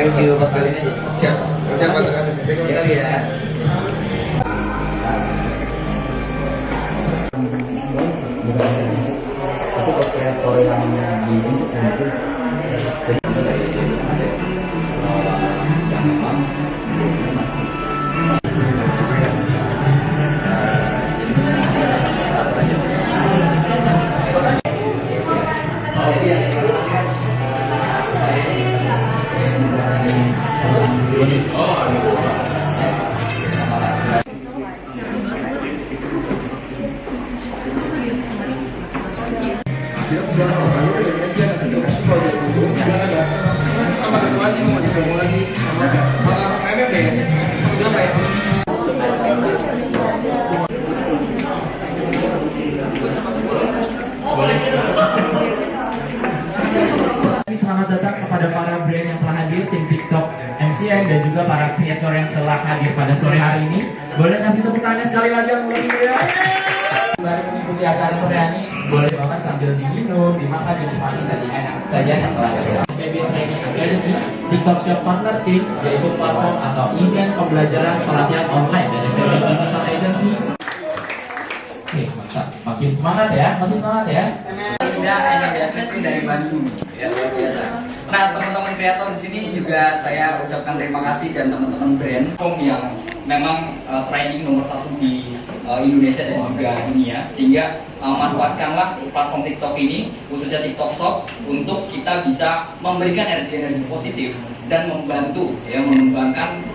Thank you Mas Kali. Siap. Siap Mas Kali. Thank you Kali ya. Tapi kreator yang dibentuk itu yang memang masih Selamat datang kepada para brand yang telah hadir, tim TikTok MCN dan juga para kreator yang telah hadir pada sore hari ini. Boleh kasih tepuk tangan sekali lagi yang lebih ya. Mari mengikuti acara sore hari ini. Boleh makan sambil diminum, dimakan, dinikmati sajian yang telah tersedia. Baby Training Academy, TikTok Shop Partner Team, yaitu platform atau event pembelajaran pelatihan online dari Baby Digital Agency. Oke, mantap. Makin semangat ya, masih semangat ya. Hanya Beatrice dari Bandung, ya luar biasa. Nah, teman-teman kreator di sini juga saya ucapkan terima kasih dan teman-teman brand yang memang training nomor 1 di Indonesia dan juga dunia, sehingga manfaatkanlah platform TikTok ini, khususnya TikTok Shop, untuk kita bisa memberikan energi positif dan membantu ya mengembangkan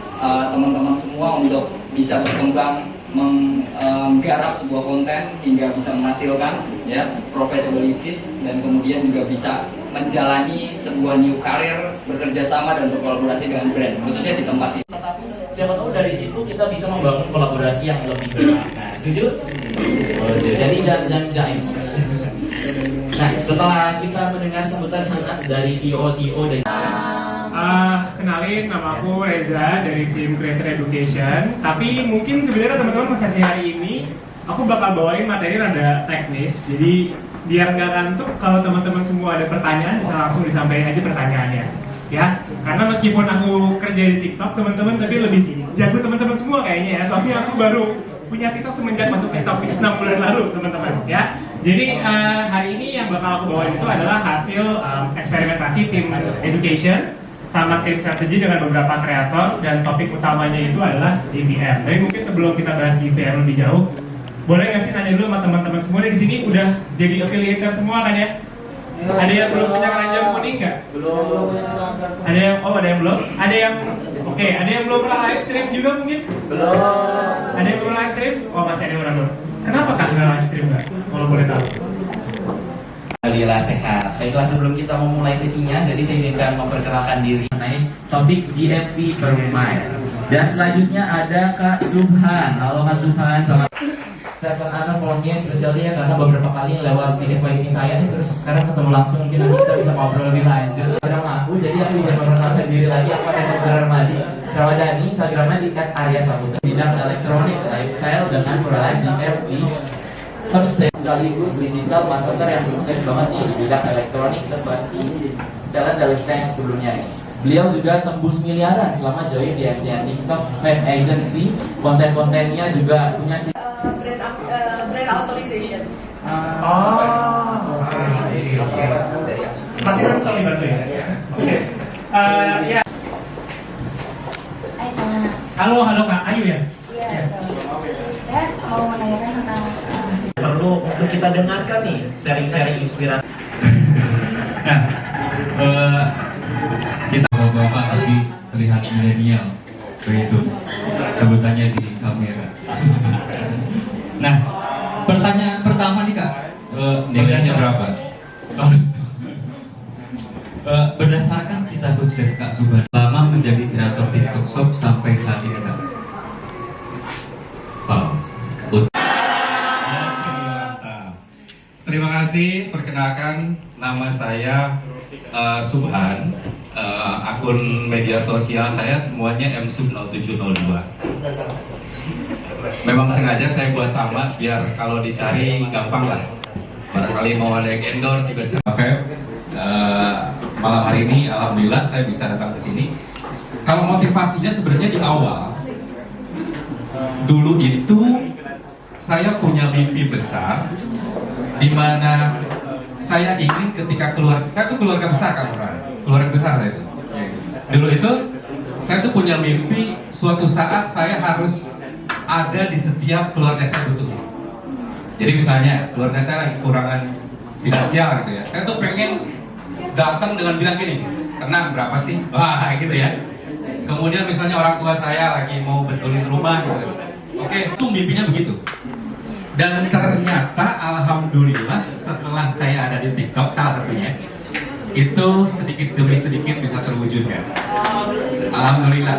teman-teman semua untuk bisa berkembang, menggarap sebuah konten hingga bisa menghasilkan ya profitabilities dan kemudian juga bisa menjalani sebuah new career, bekerja sama dan berkolaborasi dengan brand, khususnya di tempat ini. Tetapi siapa tahu dari situ kita bisa membangun kolaborasi yang lebih besar. Nah, setuju? Jadi jangan jaim. Nah, setelah kita mendengar sambutan hangat dari CEO dan kenalin, nama aku Reza dari tim Creator Education. Tapi mungkin sebenarnya teman-teman sesi hari ini aku bakal bawain materi rada teknis. Jadi biar nggak ngantuk, kalau teman-teman semua ada pertanyaan bisa langsung disampaikan aja pertanyaannya. Ya, karena meskipun aku kerja di TikTok teman-teman, tapi lebih jago teman-teman semua kayaknya ya. Soalnya aku baru punya TikTok semenjak masuk TikTok 6 bulan lalu teman-teman ya. Jadi hari ini yang bakal aku bawain itu adalah hasil eksperimentasi tim education sama tim strategi dengan beberapa kreator, dan topik utamanya itu adalah GPM. Tapi mungkin sebelum kita bahas GPM lebih jauh, boleh nggak sih nanya dulu sama teman-teman semua di sini udah jadi affiliator semua kan ya? Ada yang belum punya keranjang kuning nggak? Belum. Ada yang ada yang belum? Ada yang oke, ada yang belum pernah live stream juga mungkin? Belum. Ada yang belum live stream? Oh, masih ada yang belum. Kenapa Kak nggak live stream nggak? Kalau boleh tahu. Alhamdulillah sehat. Baiklah, sebelum kita memulai sesinya, jadi saya izinkan memperkenalkan diri mengenai topik GMV per mile. Dan selanjutnya ada Kak Subhan. Halo Kak Subhan, selamat. Saya akan formnya spesialnya karena beberapa kali lewat di FYP saya, terus sekarang ketemu langsung, mungkin nanti kita bisa ngobrol lebih lanjut. Nama aku, jadi aku bisa memperkenalkan diri lagi. Aku ada Saudara Ramadhani, Instagramnya di @aryasaputra. Bidang elektronik, lifestyle dengan perolehan GMV first sekaligus digital marketer yang sukses banget nih di bidang elektronik seperti dalam kita yang sebelumnya nih. Beliau juga tembus miliaran selama join di MCN TikTok Fan Agency. Konten-kontennya juga punya brand authorization. Oke. Masih belum tahu dibantu ya? Oke. Ya. Halo Kak Ayu ya? Iya. Saya mau menanyakan tentang perlu untuk kita dengarkan nih sharing-sharing inspirasi. Nah, kita bapak lagi terlihat milenial, begitu sebutannya di kamera. Nah, pertanyaan pertama nih Kak, nilainya berapa? Berdasarkan kisah sukses Kak Subhan, lama menjadi kreator TikTok Shop sampai saat ini Kak. Wow. Terima kasih, perkenalkan nama saya Subhan. Akun media sosial saya semuanya msub0702. Memang sengaja saya buat sama biar kalau dicari gampang lah. Barangkali mau ada yang endorse juga. Malam hari ini alhamdulillah saya bisa datang ke sini Kalau motivasinya sebenarnya di awal, dulu itu saya punya mimpi besar, di mana saya ingin ketika saya tuh keluarga besar kan orang, keluarga besar saya itu. Dulu itu saya tuh punya mimpi suatu saat saya harus ada di setiap keluarga saya butuh. Jadi misalnya keluarga saya lagi kekurangan finansial gitu ya, saya tuh pengen datang dengan bilang gini, tenang berapa sih? Wah gitu ya. Kemudian misalnya orang tua saya lagi mau betulin rumah gitu. Oke, itu mimpinya begitu. Dan ternyata alhamdulillah setelah saya ada di TikTok salah satunya, itu sedikit demi sedikit bisa terwujudkan. Alhamdulillah.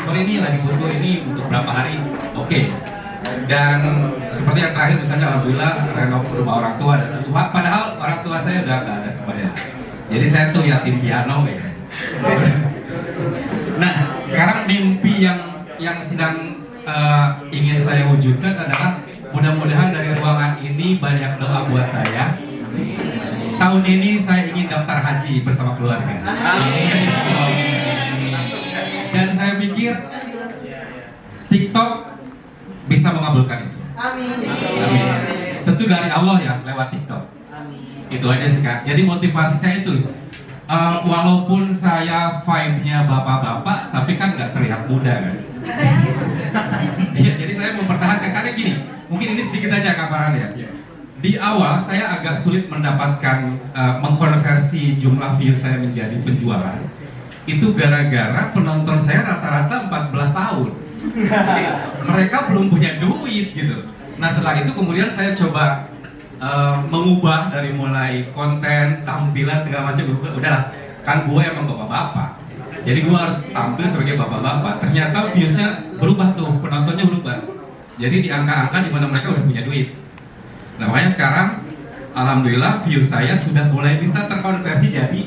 Sore ini lagi foto ini untuk berapa hari? Oke. Dan seperti yang terakhir misalnya alhamdulillah renov rumah orang tua ada satu. Padahal orang tua saya udah nggak ada semuanya. Jadi saya tuh yatim piano ya. Nah, sekarang mimpi yang sedang ingin saya wujudkan adalah mudah-mudahan dari ruangan ini banyak doa buat saya. Tahun ini saya ingin daftar haji bersama keluarga. Dan saya pikir TikTok bisa mengabulkan itu. Amin. Tentu dari Allah ya lewat TikTok. Itu aja sih Kak. Jadi motivasi saya itu. Walaupun saya vibe-nya bapak-bapak, tapi kan nggak terlihat muda kan? Jadi saya mempertahankan karena gini, mungkin ini sedikit aja Kak Farhan ya. Di awal saya agak sulit mendapatkan mengkonversi jumlah view saya menjadi penjualan. Itu gara-gara penonton saya rata-rata 14 tahun. Mereka belum punya duit gitu. Nah setelah itu kemudian saya coba mengubah dari mulai konten, tampilan segala macam. Udahlah, kan gue emang bapak-bapak, jadi gue harus tampil sebagai bapak-bapak. Ternyata viewsnya berubah tuh, penontonnya berubah. Jadi di angka-angka di mana mereka udah punya duit. Nah makanya sekarang, alhamdulillah view saya sudah mulai bisa terkonversi jadi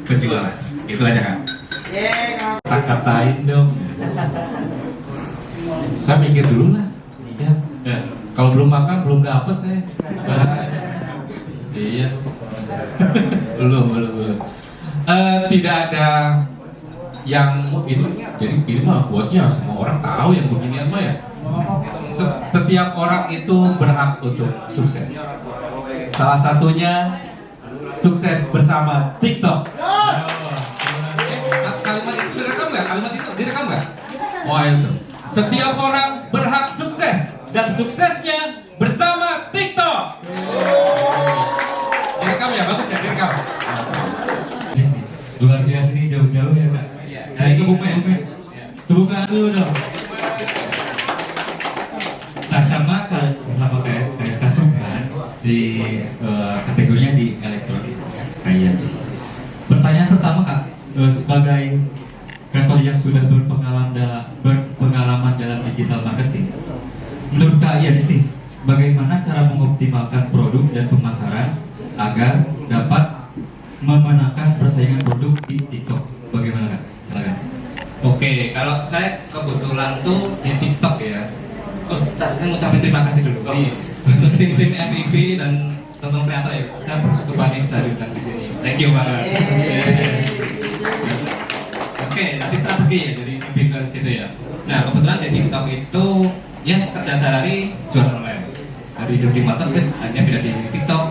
penjualan. Itu aja kan. Katain dong. Saya mikir dulu lah. Ya. Kalau belum makan belum dapat saya. Iya. belum. Tidak ada yang itu. Jadi ini mah buatnya semua orang tahu yang beginian mah ya. Setiap orang itu berhak untuk sukses. Salah satunya sukses bersama TikTok. Kalimat itu direkam nggak? Kalimat itu direkam nggak? Wah itu. Setiap orang berhak sukses dan suksesnya bersama TikTok. Direkam ya, bagus ya direkam. Luar biasa nih jauh-jauh ya Kak. Nah itu bukan tepuk dulu dong. Nah sama kayak Kasubhan di kategorinya di elektronik. Kayak pertanyaan pertama Kak, sebagai kreator yang sudah berpengalaman dalam digital marketing, menurut Kak Ian nih, bagaimana cara mengoptimalkan produk dan pemasaran agar dapat memenangkan persaingan produk di TikTok? Bagaimana Kak? Silakan. Oke, kalau saya kebetulan tuh di TikTok ya. Oh, saya mau ucapin terima kasih dulu. Untuk tim-tim FIB dan teman-teman kreator ya, saya bersyukur banget bisa diundang di sini. Thank you banget. Oke, tapi strategi ya, jadi lebih ke situ ya. Nah, kebetulan di TikTok itu ya kerja sehari jual online. Dari hidup di motor, terus akhirnya pindah di TikTok.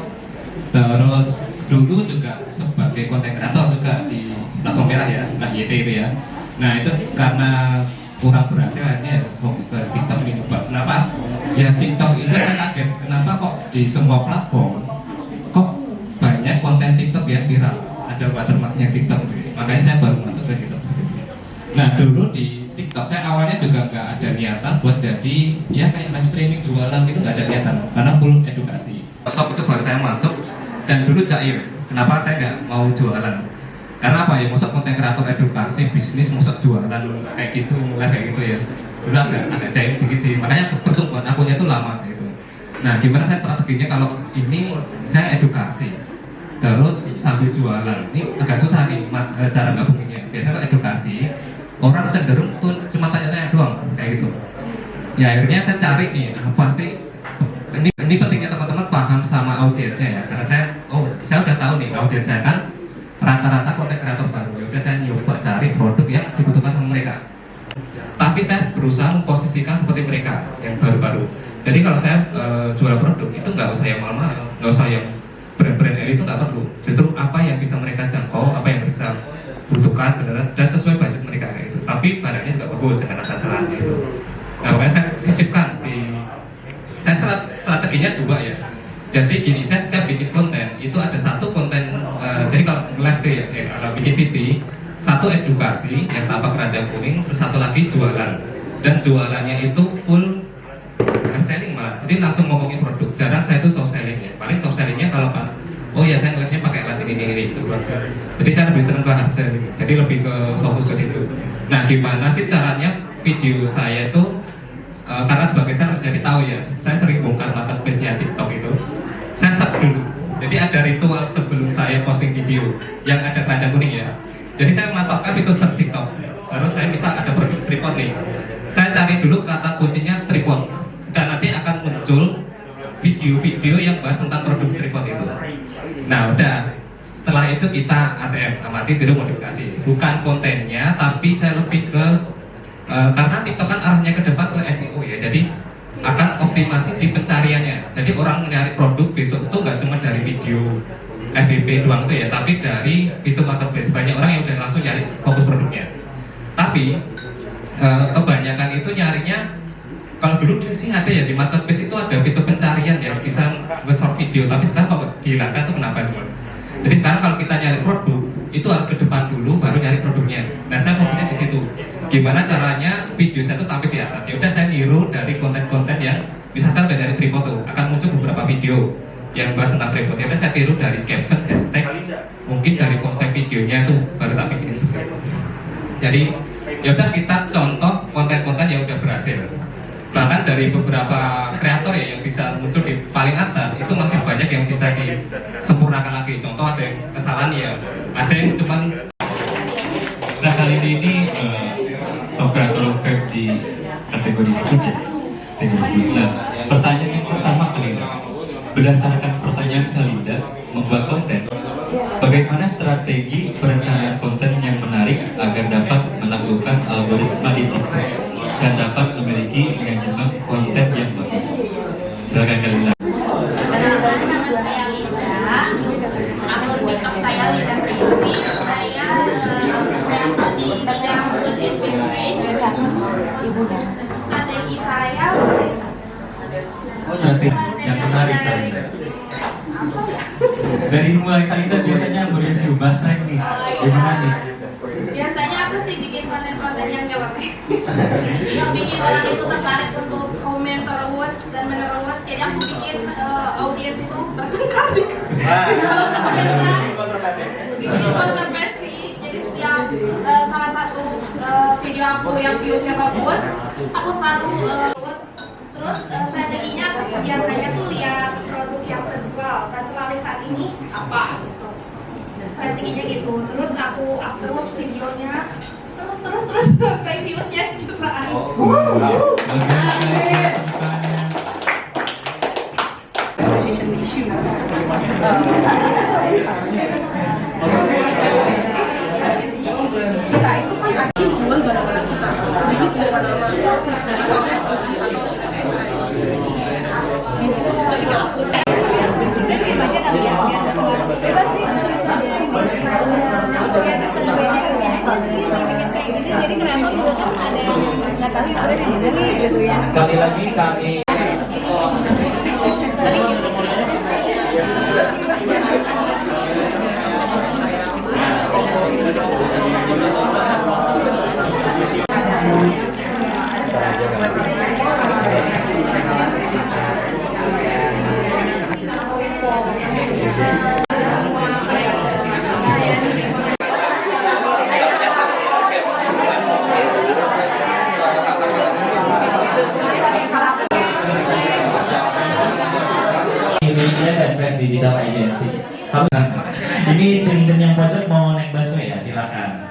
Terus dulu juga sebagai konten kreator juga di platform merah ya, sebelah YT itu ya. Nah itu karena kurang berhasil akhirnya fokus ke TikTok ini coba. Kenapa? Ya TikTok itu saya kaget. Kenapa kok di semua platform kok banyak konten TikTok ya viral? Ada watermarknya TikTok gitu. Makanya saya baru masuk ke TikTok. Nah dulu di TikTok saya awalnya juga nggak ada niatan buat jadi ya kayak live streaming jualan gitu, nggak ada niatan karena full edukasi. Shop itu baru saya masuk dan dulu jaim. Kenapa saya nggak mau jualan? Karena apa ya, masuk konten kreator edukasi bisnis, masuk jualan kayak gitu, mulai kayak gitu ya. Dulu agak jaim dikit sih. Makanya pertumbuhan akunnya itu lama gitu. Nah gimana saya strateginya kalau ini saya edukasi terus sambil jualan? Ini agak susah nih cara gabunginnya. Biasanya kalau edukasi orang cenderung tuh cuma tanya-tanya doang kayak gitu. Ya akhirnya saya cari nih apa sih, ini pentingnya teman-teman paham sama audiensnya ya, karena saya udah tahu nih audiens saya kan rata-rata konten kreator baru. Ya udah saya nyoba cari saya jual produk itu nggak usah yang mahal-mahal, nggak usah yang brand-brand elit, itu nggak perlu. Justru apa yang bisa mereka jangkau, apa yang mereka butuhkan beneran dan sesuai budget mereka itu. Tapi barangnya juga bagus dengan rasa-rasanya itu. Nah makanya saya sisipkan saya strateginya 2 ya. Jadi gini, saya setiap bikin konten itu ada satu konten, jadi kalau live ya, kalau bikin VT, satu edukasi yang tanpa keranjang kuning, terus satu lagi jualan. Dan jualannya itu full hard selling malah, jadi langsung ngomongin produk. Jarang saya itu soft selling ya, paling soft sellingnya kalau pas oh ya saya ngeliatnya pakai alat ini itu. Jadi saya lebih senang ke hard selling, jadi lebih ke fokus ke situ. Nah gimana sih caranya video saya itu, karena sebagai saya jadi tahu ya, saya sering bongkar marketplace-nya TikTok itu. Saya search dulu, jadi ada ritual sebelum saya posting video yang ada keranjang kuning ya. Jadi saya mematokkan itu search TikTok, baru saya misal ada produk tripod nih, saya cari dulu kata kuncinya tripod, dan nanti akan muncul video-video yang bahas tentang produk tripod itu. Nah udah, setelah itu kita ATM, amati tiru modifikasi, bukan kontennya, tapi saya lebih ke karena TikTok kan arahnya ke depan ke SEO ya, jadi akan optimasi di pencariannya. Jadi orang nyari produk besok itu nggak cuma dari video FYP doang tuh ya, tapi dari itu marketplace. Banyak orang yang udah langsung nyari fokus produknya. Tapi kebanyakan itu nyarinya, kalau dulu sih ada ya di marketplace itu ada fitur pencarian ya, bisa nge-short video. Tapi sekarang kok dihilangkan tuh kenapa teman? Jadi sekarang kalau kita nyari produk itu harus ke depan dulu, baru nyari produknya. Nah saya fokusnya di situ. Gimana caranya video saya tuh tampil di atas? Ya udah saya niru dari konten-konten yang bisa saya udah dari tripod tuh, akan muncul beberapa video yang bahas tentang tripod. Ya udah saya tiru dari caption, hashtag, mungkin dari konsep videonya tuh baru tak bikinin sendiri. Jadi ya udah kita contoh konten-konten yang udah berhasil. Bahkan dari beberapa kreator ya yang bisa muncul di paling atas itu masih banyak yang bisa disempurnakan lagi. Contoh ada yang kesalahan ya, ada yang cuman. Nah kali ini top kreator web di kategori food ya. Nah, pertanyaan yang pertama Kalinda, berdasarkan pertanyaan Kalinda membuat konten, bagaimana strategi perencanaan konten yang menarik agar dapat menaklukkan algoritma di TikTok dan dapat memiliki manajemen konten yang bagus? Silakan Kalinda. Perkenalkan, nama saya Linda. Akun TikTok saya Linda Kristi. Saya kreator di bidang food and beverage. Strategi saya yang menarik Kalinda. Dari mulai Kalinda biasanya mereview basrek nih, gimana nih? biasanya aku sih bikin konten-konten yang nyeleneh yang bikin orang itu tertarik untuk komen terus dan menerus. Jadi aku bikin audiens itu bertengkar di dalam komentar, bikin kontroversi. Jadi setiap salah satu video aku yang viewsnya bagus, aku selalu terus strateginya aku biasanya tuh lihat produk yang terjual dan terlalu saat ini apa gitu. Strateginya gitu, terus aku up terus videonya, terus sampai viewsnya jutaan. Kita itu kan akhirnya jual barang-barang kita, which is bukan nama proses dari orang uji atau ketika upload. Bebas sih, biar bisa lebih biasa sih bikin kayak gini. Jadi kreator juga kan ada yang nggak tahu yang gimana nih gitu ya. Sekali lagi kami dan Brand Digital Agency. Ini tim-tim yang pojok mau naik busway ya, silakan.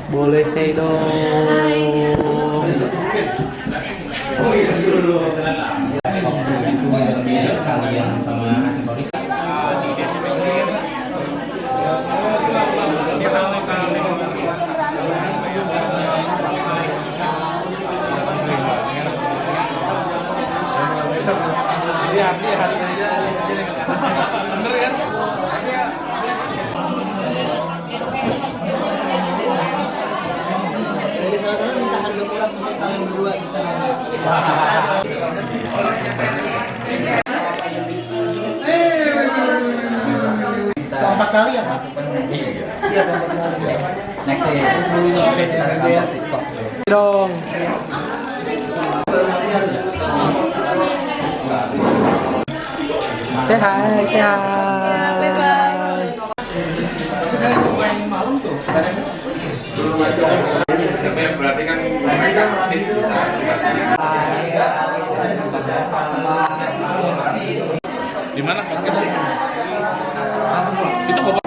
Boleh say dong. Sekalian sama aksesoris. Keempat kali ya Pak? Iya, keempat kali. Next ya. Dong. Say hi, say hi. Berarti kan mereka aktif bisa di mana podcast sih? Itu bapak.